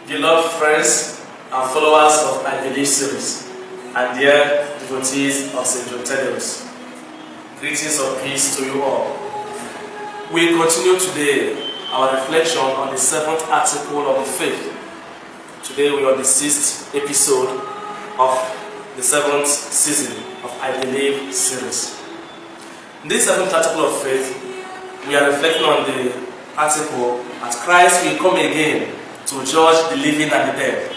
Beloved friends and followers of IBelieveSeries, and dear devotees of St. Jude, greetings of peace to you all. We continue today our reflection on the 7th article of the faith. Today we are on the 6th episode of the 7th season of IBelieveSeries. In this 7th article of faith, we are reflecting on the article that Christ will come again to judge the living and the dead.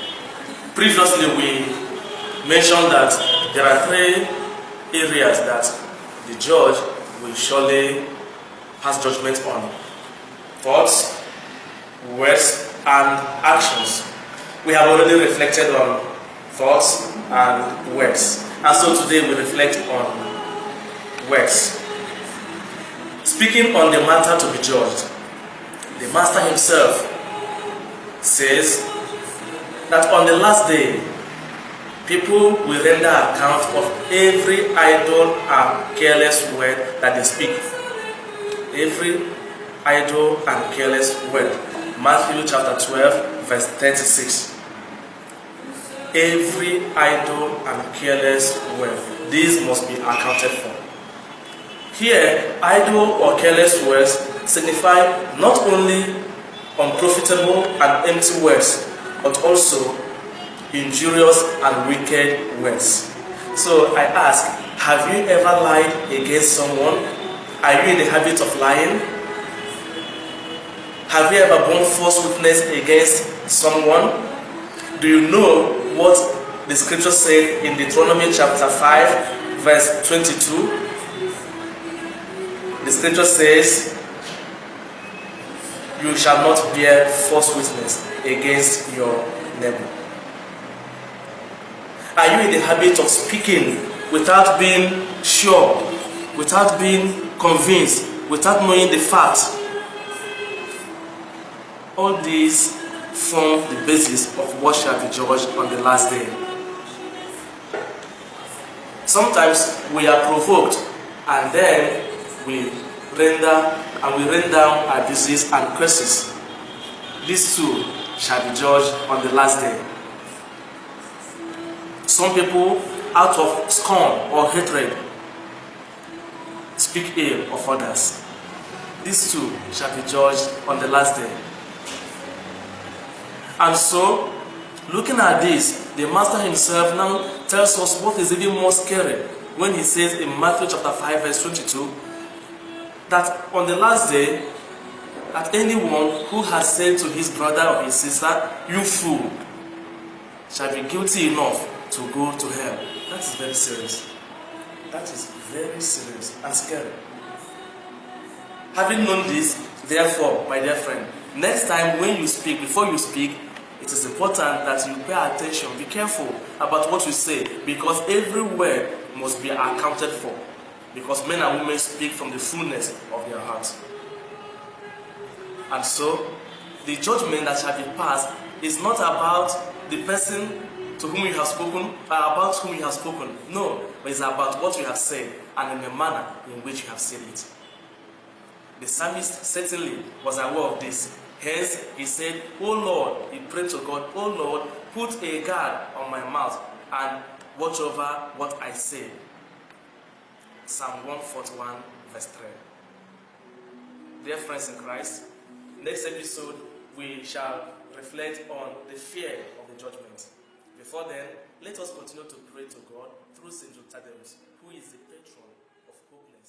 Previously we mentioned that there are 3 areas that the judge will surely pass judgment on: thoughts, words, and actions. We have already reflected on thoughts and words, and so today we reflect on words. Speaking on the matter to be judged, the Master himself says that on the last day, people will render account of every idle and careless word that they speak. Every idle and careless word. Matthew chapter 12, verse 36. Every idle and careless word. These must be accounted for. Here, idle or careless words signify not only unprofitable and empty words, but also injurious and wicked words. So I ask, have you ever lied against someone? Are you in the habit of lying? Have you ever borne false witness against someone? Do you know what the scripture said in Deuteronomy chapter 5, verse 22? The scripture says, "You shall not bear false witness against your neighbor." Are you in the habit of speaking without being sure, without being convinced, without knowing the facts? All these form the basis of what shall be judged on the last day. Sometimes we are provoked, and then we rain down our disease and curses. These too shall be judged on the last day. Some people, out of scorn or hatred, speak ill of others. These too shall be judged on the last day. And so, looking at this, the Master himself now tells us what is even more scary when he says in Matthew chapter 5, verse 22, that on the last day, that anyone who has said to his brother or his sister, "You fool," shall be guilty enough to go to hell. That is very serious. That is very serious and scary. Having known this, therefore, my dear friend, next time when you speak, before you speak, it is important that you pay attention, be careful about what you say, because every word must be accounted for. Because men and women speak from the fullness of their hearts. And so, the judgment that shall be passed is not about the person to whom you have spoken, or about whom you have spoken. No, but it's about what you have said and in the manner in which you have said it. The psalmist certainly was aware of this. Hence, he said, "O Lord," he prayed to God, "O Lord, put a guard on my mouth and watch over what I say." Psalm 141, verse 3. Dear friends in Christ, next episode we shall reflect on the fear of the judgment. Before then, let us continue to pray to God through St. Jude, who is the patron of hopeless.